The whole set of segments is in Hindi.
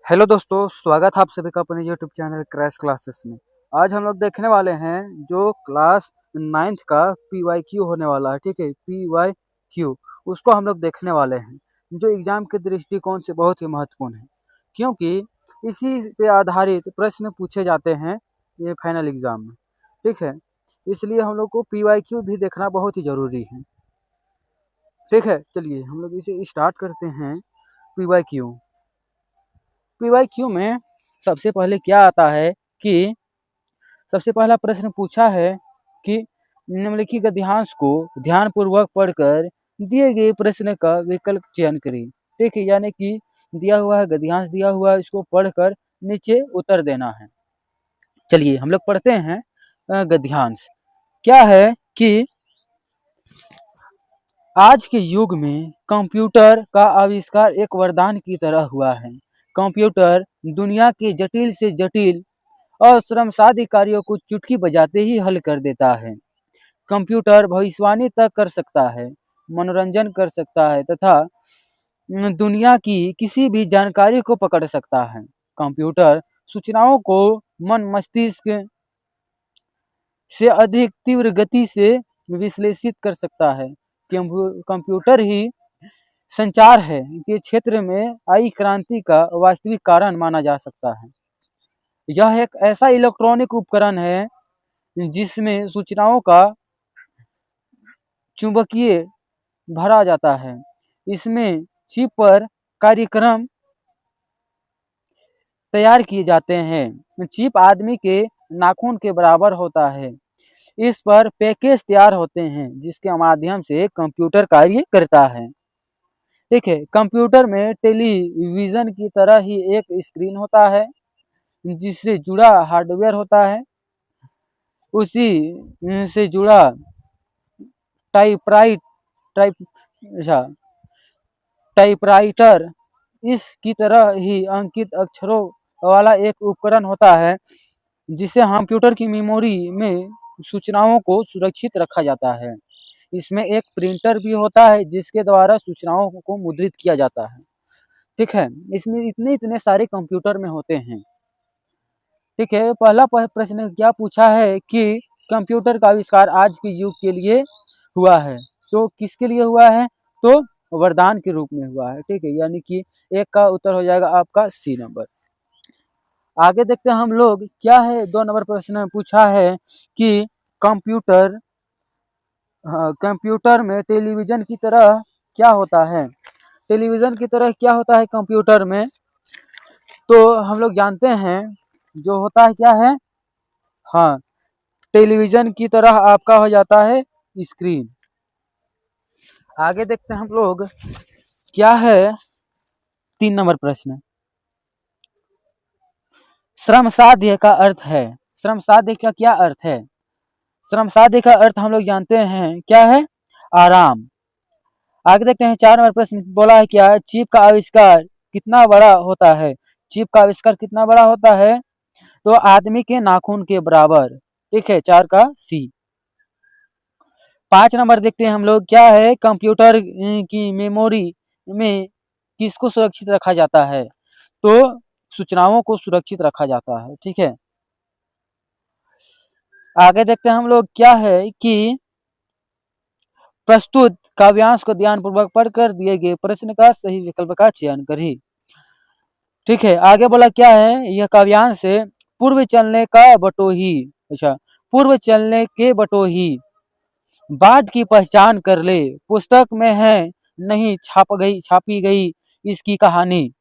हेलो दोस्तों, स्वागत है आप सभी का अपने यूट्यूब चैनल क्रैश क्लासेस में। आज हम लोग देखने वाले हैं जो क्लास 9th का PYQ होने वाला है। ठीक है, PYQ उसको हम लोग देखने वाले हैं, जो एग्जाम के दृष्टिकोण से बहुत ही महत्वपूर्ण है, क्योंकि इसी पे आधारित प्रश्न पूछे जाते हैं ये फाइनल एग्जाम में। ठीक है, इसलिए हम लोग को PYQ भी देखना बहुत ही ज़रूरी है। ठीक है, चलिए हम लोग इसे स्टार्ट करते हैं। PYQ में सबसे पहले क्या आता है कि सबसे पहला प्रश्न पूछा है कि निम्नलिखित गद्यांश को ध्यानपूर्वक पढ़कर दिए गए प्रश्न का विकल्प चयन करें। ठीक है, यानी कि दिया हुआ है गद्यांश, दिया हुआ है, इसको पढ़कर नीचे उत्तर देना है। चलिए हम लोग पढ़ते हैं गद्यांश। क्या है कि आज के युग में कंप्यूटर का आविष्कार एक वरदान की तरह हुआ है। कंप्यूटर दुनिया के जटिल से जटिल और श्रमसाध्य कार्यों को चुटकी बजाते ही हल कर देता है। कंप्यूटर भविष्यवाणी तक कर सकता है, मनोरंजन कर सकता है तथा दुनिया की किसी भी जानकारी को पकड़ सकता है। कंप्यूटर सूचनाओं को मन मस्तिष्क से अधिक तीव्र गति से विश्लेषित कर सकता है। कंप्यूटर ही संचार है के क्षेत्र में आई क्रांति का वास्तविक कारण माना जा सकता है। यह एक ऐसा इलेक्ट्रॉनिक उपकरण है जिसमें सूचनाओं का चुंबकीय भरा जाता है। इसमें चिप पर कार्यक्रम तैयार किए जाते हैं। चिप आदमी के नाखून के बराबर होता है। इस पर पैकेज तैयार होते हैं जिसके माध्यम से कंप्यूटर कार्य करता है। ठीक है, कंप्यूटर में टेलीविजन की तरह ही एक स्क्रीन होता है जिससे जुड़ा हार्डवेयर होता है। उसी से जुड़ा टाइपराइटर इसकी तरह ही अंकित अक्षरों वाला एक उपकरण होता है जिसे कंप्यूटर की मेमोरी में सूचनाओं को सुरक्षित रखा जाता है। इसमें एक प्रिंटर भी होता है जिसके द्वारा सूचनाओं को मुद्रित किया जाता है। ठीक है, इसमें इतने सारे कंप्यूटर में होते हैं। ठीक है, पहला प्रश्न क्या पूछा है कि कंप्यूटर का आविष्कार आज के युग के लिए हुआ है, तो किसके लिए हुआ है? तो वरदान के रूप में हुआ है। ठीक है, यानी कि एक का उत्तर हो जाएगा आपका सी नंबर। आगे देखते हैं हम लोग क्या है। 2 नंबर प्रश्न पूछा है कि कंप्यूटर में टेलीविजन की तरह क्या होता है। टेलीविजन की तरह क्या होता है कंप्यूटर में, तो हम लोग जानते हैं जो होता है क्या है। हाँ, टेलीविजन की तरह आपका हो जाता है स्क्रीन। आगे देखते हैं हम लोग क्या है। 3 नंबर प्रश्न, श्रम साध्य का अर्थ है। श्रम साध्य का क्या अर्थ है? श्रम साध्य का अर्थ हम लोग जानते हैं क्या है, आराम। आगे देखते हैं 4 नंबर प्रश्न बोला है क्या, चिप का आविष्कार कितना बड़ा होता है। चिप का आविष्कार कितना बड़ा होता है? तो आदमी के नाखून के बराबर। ठीक है, 4 का सी। 5 नंबर देखते हैं हम लोग क्या है, कंप्यूटर की मेमोरी में किसको सुरक्षित रखा जाता है? तो सूचनाओं को सुरक्षित रखा जाता है। ठीक है, आगे देखते हैं हम लोग क्या है कि प्रस्तुत काव्यांश को ध्यानपूर्वक पढ़कर दिए गए प्रश्न का सही विकल्प का चयन करें। ठीक है, आगे बोला क्या है, यह काव्यांश से पूर्व चलने का बटोही। अच्छा, पूर्व चलने के बटोही बाट की पहचान कर ले, पुस्तक में है नहीं छापी गई इसकी कहानी।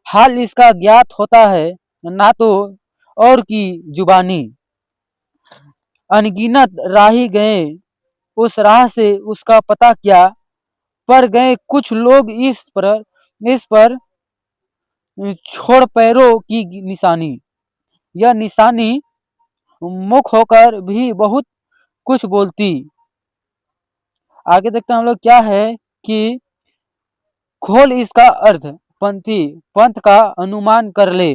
हाल इसका ज्ञात होता है ना तो और की जुबानी। अनगिनत राही गए उस राह से उसका पता क्या, पर गए कुछ लोग इस पर छोड़ पैरों की निशानी। यह निशानी मुख होकर भी बहुत कुछ बोलती। आगे देखते हैं हम लोग क्या है कि खोल इसका अर्थ पंथी, पंथ का अनुमान कर ले,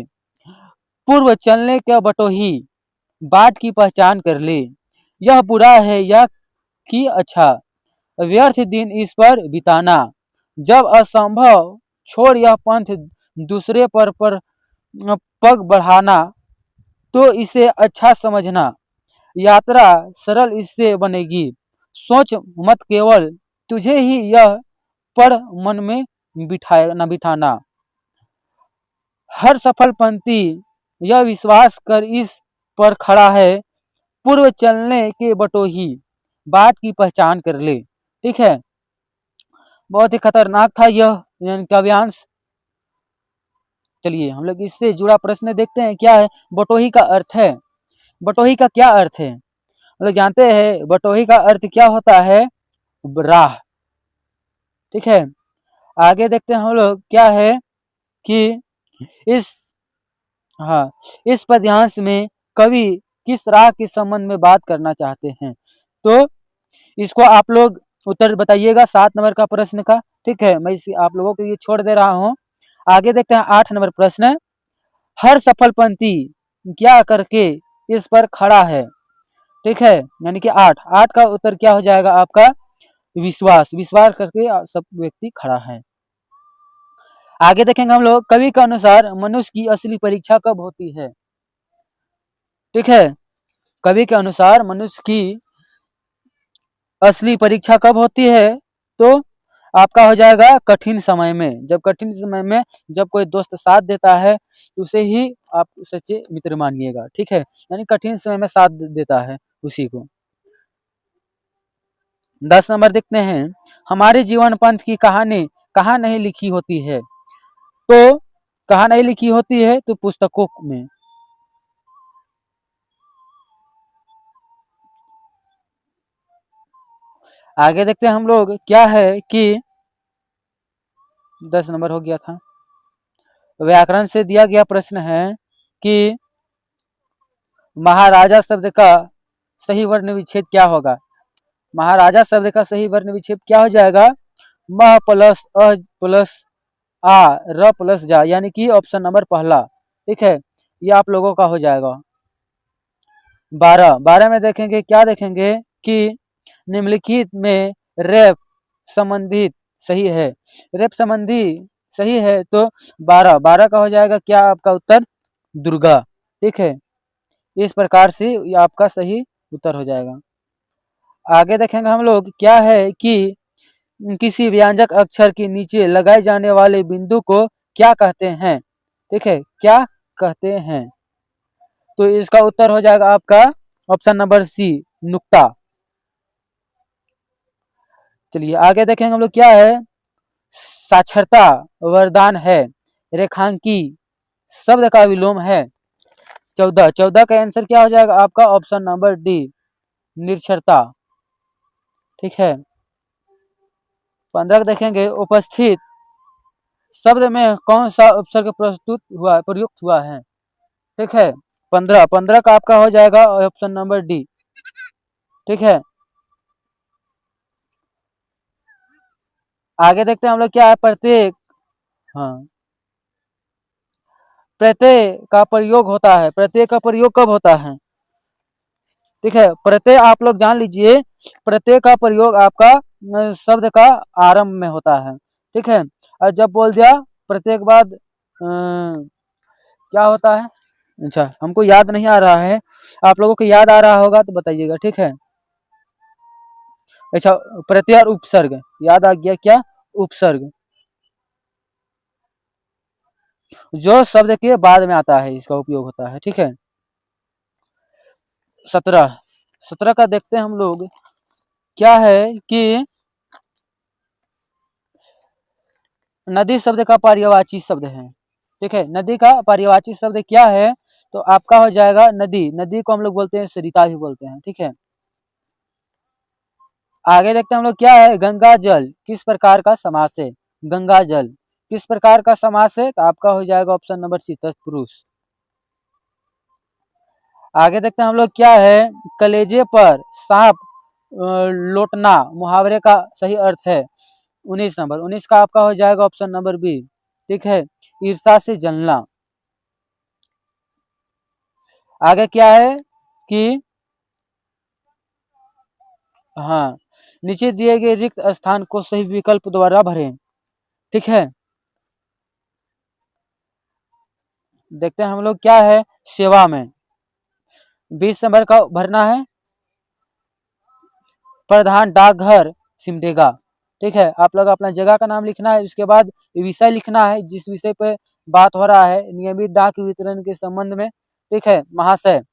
पूर्व चलने के बटोही बाट की पहचान कर ले। यह बुरा है या कि अच्छा, व्यर्थ दिन इस पर बिताना, जब असंभव छोड़ यह पंथ दूसरे पर पग बढ़ाना, तो इसे अच्छा समझना। यात्रा सरल इससे बनेगी। सोच मत केवल तुझे ही यह पढ़ मन में बिठाना। हर सफल पंथी यह विश्वास कर इस पर खड़ा है, पूर्व चलने के बटोही, बाट की पहचान कर ले। ठीक है, बहुत ही खतरनाक था यह काव्यांश। चलिए हम लोग इससे जुड़ा प्रश्न देखते हैं, क्या है बटोही का अर्थ है। बटोही का क्या अर्थ है, हम लोग जानते हैं बटोही का अर्थ क्या होता है, राह। ठीक है, आगे देखते हैं हम लोग क्या है कि इस हाँ इस पद्यांश में कवि किस राह के संबंध में बात करना चाहते हैं। तो इसको आप लोग उत्तर बताइएगा 7 नंबर का प्रश्न का। ठीक है, मैं इसे आप लोगों के लिए छोड़ दे रहा हूँ। आगे देखते हैं 8 नंबर प्रश्न। हर सफल पंथी क्या करके इस पर खड़ा है। ठीक है, यानी कि 8 का उत्तर क्या हो जाएगा आपका, विश्वास। विश्वास करके सब व्यक्ति खड़ा है। आगे देखेंगे हम लोग, कवि के अनुसार मनुष्य की असली परीक्षा कब होती है। ठीक है, कवि के अनुसार मनुष्य की असली परीक्षा कब होती है, तो आपका हो जाएगा कठिन समय में। जब कठिन समय में जब कोई दोस्त साथ देता है तो उसे ही आप सच्चे मित्र मानिएगा। ठीक है, यानी कठिन समय में साथ देता है उसी को। 10 नंबर देखते हैं, हमारे जीवन पंथ की कहानी कहाँ नहीं लिखी होती है। तो कहाँ नहीं लिखी होती है, तो पुस्तकों में। आगे देखते हैं हम लोग क्या है कि 10 नंबर हो गया था। व्याकरण से दिया गया प्रश्न है कि महाराजा शब्द का सही वर्ण विच्छेद क्या होगा। महाराजा शब्द का सही वर्ण विच्छेद क्या हो जाएगा, मह प्लस अ प्लस आ र प्लस जा, यानी कि ऑप्शन नंबर पहला। ठीक है, ये आप लोगों का हो जाएगा। 12 में देखेंगे, क्या देखेंगे कि निम्नलिखित में रेप संबंधित सही है। रेप संबंधी सही है, तो 12 का हो जाएगा क्या आपका उत्तर, दुर्गा। ठीक है, इस प्रकार से ये आपका सही उत्तर हो जाएगा। आगे देखेंगे हम लोग क्या है कि किसी व्यंजक अक्षर के नीचे लगाए जाने वाले बिंदु को क्या कहते हैं। ठीक है, क्या कहते हैं, तो इसका उत्तर हो जाएगा आपका ऑप्शन नंबर सी, नुक्ता। चलिए आगे देखेंगे हम लोग क्या है, साक्षरता वरदान है, रेखांकी शब्द का विलोम है। 14 का आंसर क्या हो जाएगा आपका, ऑप्शन नंबर डी, निरक्षरता। ठीक है, 15 देखेंगे, उपस्थित शब्द में कौन सा उपसर्ग प्रयुक्त हुआ है। ठीक है, 15 का आपका हो जाएगा ऑप्शन नंबर डी। ठीक है, आगे देखते हैं हम लोग क्या है, प्रत्येक हाँ प्रत्यय का प्रयोग होता है। प्रत्यय का प्रयोग कब होता है। ठीक है, प्रत्यय आप लोग जान लीजिए, प्रत्यय का प्रयोग आपका शब्द का आरंभ में होता है। ठीक है, और जब बोल दिया प्रत्यय के बाद क्या होता है, अच्छा हमको याद नहीं आ रहा है, आप लोगों को याद आ रहा होगा तो बताइएगा। ठीक है, अच्छा प्रत्यय और उपसर्ग याद आ गया, क्या उपसर्ग, जो शब्द के बाद में आता है इसका उपयोग होता है। ठीक है, 17 का देखते हैं हम लोग क्या है कि नदी शब्द का पर्यायवाची शब्द है। ठीक है, नदी का पर्यायवाची शब्द क्या है, तो आपका हो जाएगा नदी। नदी को हम लोग बोलते हैं सरिता भी बोलते हैं। ठीक है, आगे देखते हैं हम लोग क्या है, गंगा जल किस प्रकार का समास है। गंगा जल किस प्रकार का समास है, तो आपका हो जाएगा ऑप्शन नंबर सी, तत्पुरुष। आगे देखते हैं हम लोग क्या है, कलेजे पर सांप लौटना मुहावरे का सही अर्थ है। 19 का आपका हो जाएगा ऑप्शन नंबर बी। ठीक है, ईर्षा से जलना। आगे क्या है कि हाँ नीचे दिए गए रिक्त स्थान को सही विकल्प द्वारा भरें। ठीक है, देखते हैं हम लोग क्या है सेवा में। 20 नंबर का भरना है प्रधान डाकघर सिमडेगा। ठीक है, आप लोग अपना जगह का नाम लिखना है, उसके बाद विषय लिखना है जिस विषय पे बात हो रहा है, नियमित डाक वितरण के संबंध में। ठीक है, महाशय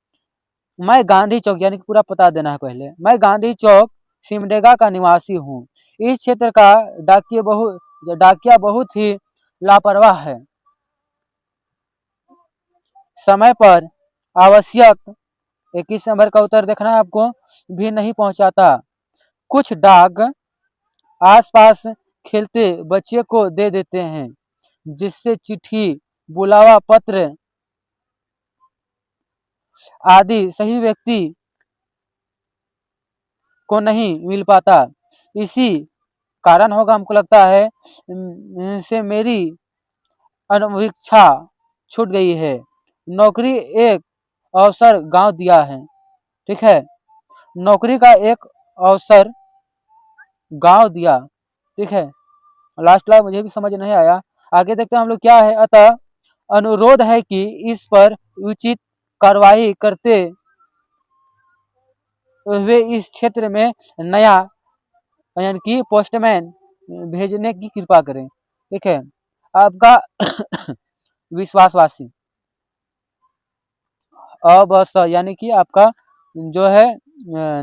मैं गांधी चौक, यानी कि पूरा पता देना है पहले, मैं गांधी चौक सिमडेगा का निवासी हूँ। इस क्षेत्र का डाकिया बहुत ही लापरवाह है, समय पर आवश्यक 21 नंबर का उत्तर देखना है आपको भी नहीं पहुंचाता। कुछ डाक आसपास खेलते बच्चे को दे देते हैं, जिससे चिट्ठी, बुलावा पत्र आदि सही व्यक्ति को नहीं मिल पाता। इसी कारण होगा हमको लगता है से मेरी अनवीक्षा छूट गई है। नौकरी एक अवसर गांव दिया है। ठीक है, नौकरी का एक अवसर गांव दिया। ठीक है, लास्ट वाला मुझे भी समझ नहीं आया। आगे देखते हैं हम लोग क्या है। अतः अनुरोध है कि इस पर उचित कार्रवाई करते हुए इस क्षेत्र में नया यानी कि पोस्टमैन भेजने की कृपा करें। ठीक है, आपका विश्वासवासी अबस यानी कि आपका जो है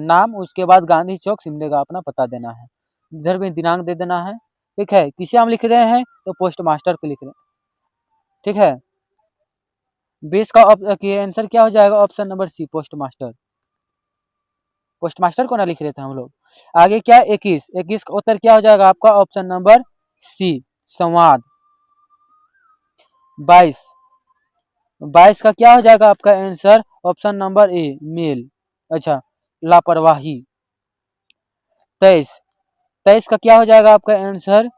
नाम, उसके बाद गांधी चौक सिमडेगा अपना पता देना है, इधर भी दिनांक दे देना है। ठीक है, किसे हम लिख रहे हैं तो पोस्ट मास्टर को लिख रहे हैं। ठीक है, 20 का आंसर क्या हो जाएगा, option number C postmaster. Postmaster को ना लिख रहे थे हम लोग। आगे क्या 21 का उत्तर क्या हो जाएगा आपका, ऑप्शन नंबर सी संवाद। 22 का क्या हो जाएगा आपका answer, option number A mail, अच्छा लापरवाही। 23 का क्या हो जाएगा आपका आंसर,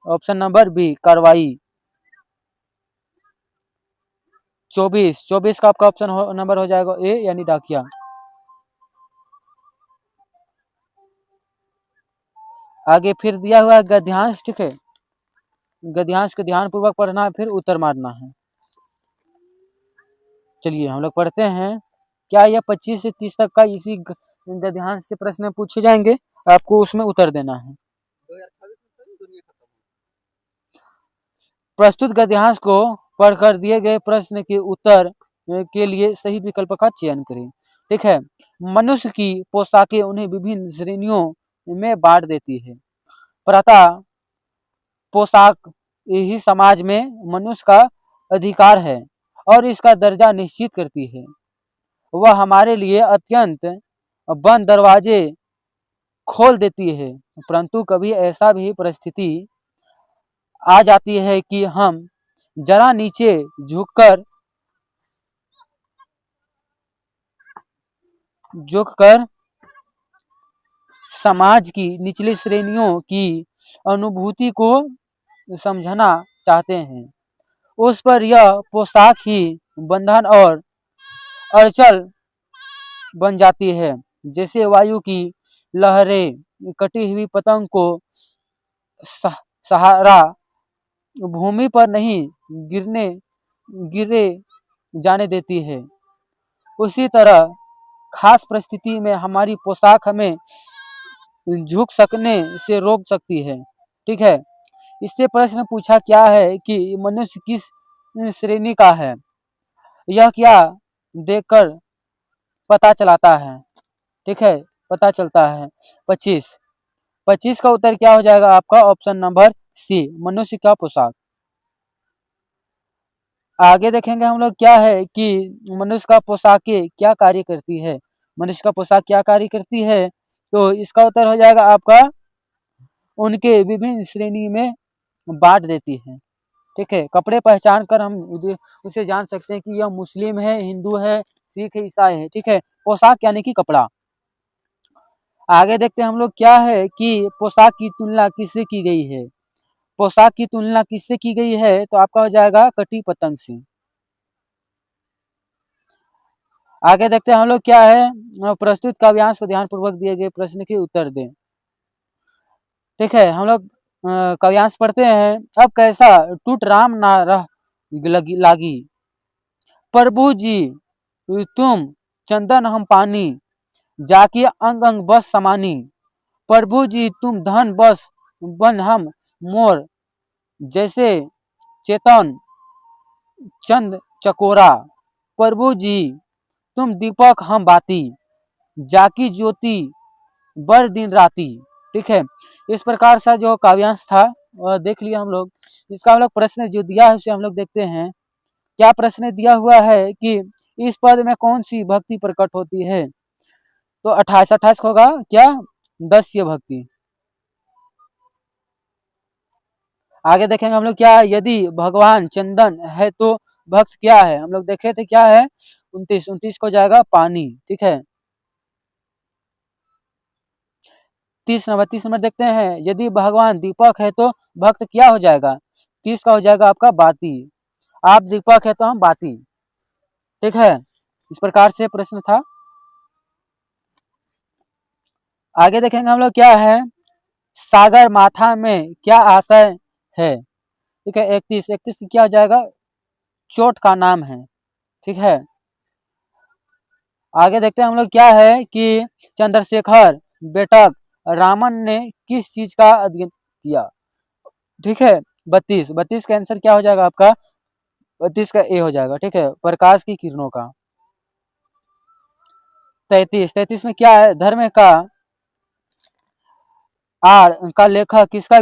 ऑप्शन नंबर बी कार्रवाई। 24 का आपका ऑप्शन नंबर हो जाएगा ए यानी डाकिया। आगे फिर दिया हुआ है गद्यांश। ठीक है, गद्यांश को ध्यान पूर्वक पढ़ना है, फिर उत्तर मारना है। चलिए हम लोग पढ़ते हैं। क्या यह 25 से 30 तक का इसी गद्यांश से प्रश्न पूछे जाएंगे, आपको उसमें उत्तर देना है। प्रस्तुत गद्यांश को पढ़कर दिए गए प्रश्न के उत्तर के लिए सही विकल्प का चयन करें। ठीक है, मनुष्य की पोशाकें उन्हें विभिन्न श्रेणियों में बांट देती है। प्रातः पोशाक ही समाज में मनुष्य का अधिकार है और इसका दर्जा निश्चित करती है। वह हमारे लिए अत्यंत बंद दरवाजे खोल देती है, परंतु कभी ऐसा भी परिस्थिति आ जाती है कि हम जरा नीचे झुककर समाज की निचली श्रेणियों की अनुभूति को समझना चाहते हैं। उस पर यह पोशाक ही बंधन और अड़चल बन जाती है, जैसे वायु की लहरें कटी हुई पतंग को सहारा भूमि पर नहीं गिरे जाने देती है। उसी तरह खास परिस्थिति में हमारी पोशाक हमें झुक सकने से रोक सकती है। ठीक है, इससे प्रश्न पूछा क्या है कि मनुष्य किस श्रेणी का है, यह क्या देखकर पता चलाता है। ठीक है, पता चलता है। 25 का उत्तर क्या हो जाएगा आपका, ऑप्शन नंबर सी मनुष्य का पोशाक। आगे देखेंगे हम लोग क्या है कि मनुष्य का पोशाकें क्या कार्य करती है। मनुष्य का पोशाक क्या कार्य करती है, तो इसका उत्तर हो जाएगा आपका उनके विभिन्न श्रेणी में बांट देती है। ठीक है, कपड़े पहचान कर हम उसे जान सकते हैं कि यह मुस्लिम है, हिंदू है, सिख है, ईसाई है। ठीक है, पोशाक यानी कि कपड़ा। आगे देखते हैं हम लोग क्या है कि पोशाक की तुलना किससे की गई है। पोशाक की तुलना किससे की गई है, तो आपका हो जाएगा कटी पतंग से। आगे देखते हैं हम लोग क्या है, प्रस्तुत काव्यांश को ध्यान पूर्वक दिए गए प्रश्न के उत्तर दें। ठीक है, हम लोग काव्यांश पढ़ते हैं। अब कैसा टूट राम ना रह लागी, प्रभु जी तुम चंदन हम पानी, जाकी अंग अंग बस समानी। प्रभु जी तुम धन बस बन हम मोर, जैसे चेतन चंद चकोरा। प्रभु जी तुम दीपक हम बाती, जाकी ज्योति बर दिन राती। ठीक है, इस प्रकार से जो काव्यांश था वह देख लिया हम लोग। इसका हम लोग प्रश्न जो दिया है उसे हम लोग देखते हैं। क्या प्रश्न दिया हुआ है कि इस पद में कौन सी भक्ति प्रकट होती है? तो 28 होगा क्या? दस्य भक्ति। आगे देखेंगे हम लोग क्या, यदि भगवान चंदन है तो भक्त क्या है? हम लोग देखे थे क्या है, 29 को जाएगा पानी। ठीक है, 30 नंबर देखते हैं, यदि भगवान दीपक है तो भक्त क्या हो जाएगा? 30 का हो जाएगा आपका बाती, आप दीपक है तो हम बाती। ठीक है, इस प्रकार से प्रश्न था। आगे देखेंगे हम लोग क्या है, सागर माथा में क्या आशय है? ठीक है, 31 क्या हो जाएगा? चोट का नाम है। ठीक है, आगे देखते हैं हम लोग क्या है कि चंद्रशेखर बेटक रामन ने किस चीज का अध्ययन किया? ठीक है, 32 का आंसर क्या हो जाएगा आपका? 32 का ए हो जाएगा। ठीक है, प्रकाश की किरणों का। 33 में क्या है, धर्म का आर का लेखक किसका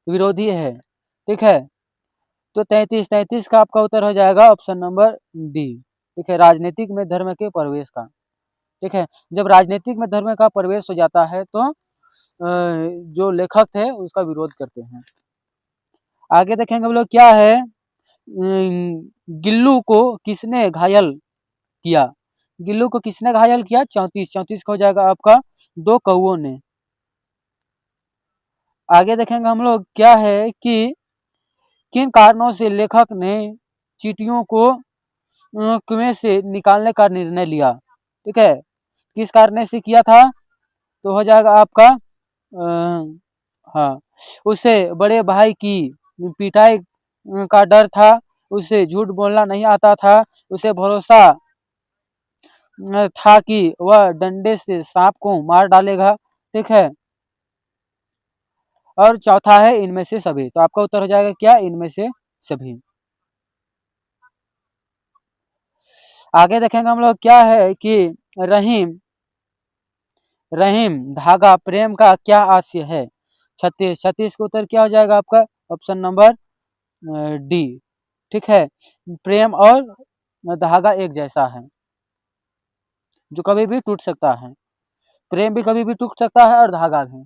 विरोधी है? ठीक है, तो 33 का आपका उत्तर हो जाएगा ऑप्शन नंबर डी। ठीक है, राजनीतिक में धर्म के प्रवेश का। ठीक है, जब राजनीतिक में धर्म का प्रवेश हो जाता है तो जो लेखक थे उसका विरोध करते हैं। आगे देखेंगे हम लोग क्या है, गिल्लू को किसने घायल किया? गिल्लू को किसने घायल किया? 34 का हो जाएगा आपका दो कौओं ने। आगे देखेंगे हम लोग क्या है कि किन कारणों से लेखक ने चींटियों को कुएं से निकालने का निर्णय लिया? ठीक है, किस कारण से किया था? तो हो जाएगा आपका हाँ, उसे बड़े भाई की पिटाई का डर था, उसे झूठ बोलना नहीं आता था, उसे भरोसा था कि वह डंडे से सांप को मार डालेगा। ठीक है, और चौथा है इनमें से सभी। तो आपका उत्तर हो जाएगा क्या? इनमें से सभी। आगे देखेंगे हम लोग क्या है कि रहीम रहीम धागा प्रेम का क्या आशय है? 36 का उत्तर क्या हो जाएगा आपका? Option number D. ठीक है, प्रेम और धागा एक जैसा है, जो कभी भी टूट सकता है। प्रेम भी कभी भी टूट सकता है और धागा भी।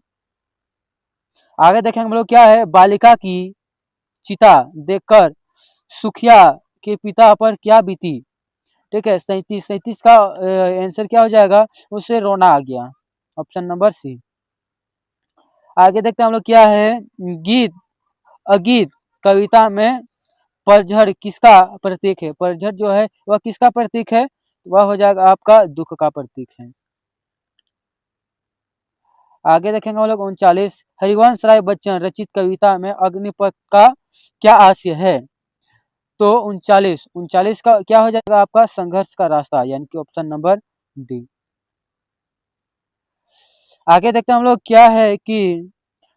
आगे देखेंगे हम लोग क्या है, बालिका की चिता देखकर सुखिया के पिता पर क्या बीती? ठीक है, 37 का आंसर क्या हो जाएगा? उसे रोना आ गया, ऑप्शन नंबर सी। आगे देखते हैं हम लोग क्या है, गीत अगीत कविता में पतझड़ किसका प्रतीक है? पतझड़ जो है वह किसका प्रतीक है? वह हो जाएगा आपका दुख का प्रतीक है। आगे देखेंगे हम लोग 39, हरिवंश राय बच्चन रचित कविता में अग्निपथ का क्या आशय है? तो 39 का क्या हो जाएगा आपका? संघर्ष का रास्ता, यानी कि ऑप्शन नंबर डी। आगे देखते हैं हम लोग क्या है कि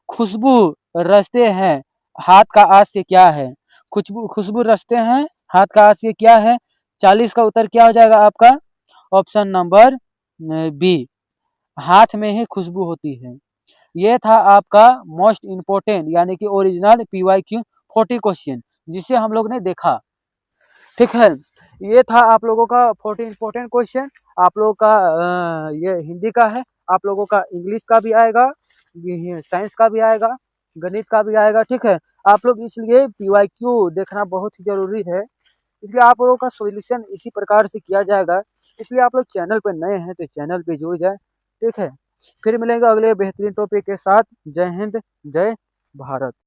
खुशबू रचते हैं हाथ का आशय क्या है? खुशबू खुशबू रचते हैं हाथ का आशय क्या है? 40 का उत्तर क्या हो जाएगा आपका? ऑप्शन नंबर बी, हाथ में ही खुशबू होती है। ये था आपका मोस्ट इम्पोर्टेंट यानी कि ओरिजिनल PYQ 40 क्वेश्चन जिसे हम लोग ने देखा। ठीक है, ये था आप लोगों का 40 इम्पोर्टेंट क्वेश्चन। आप लोगों का ये हिंदी का है, आप लोगों का इंग्लिश का भी आएगा, साइंस का भी आएगा, गणित का भी आएगा। ठीक है, आप लोग इसलिए PYQ देखना बहुत ही जरूरी है, इसलिए आप लोगों का सोल्यूशन इसी प्रकार से किया जाएगा। इसलिए आप लोग चैनल पर नए हैं तो चैनल पे जुड़ जाए। ठीक है, फिर मिलेंगे अगले बेहतरीन टॉपिक के साथ। जय हिंद, जय भारत।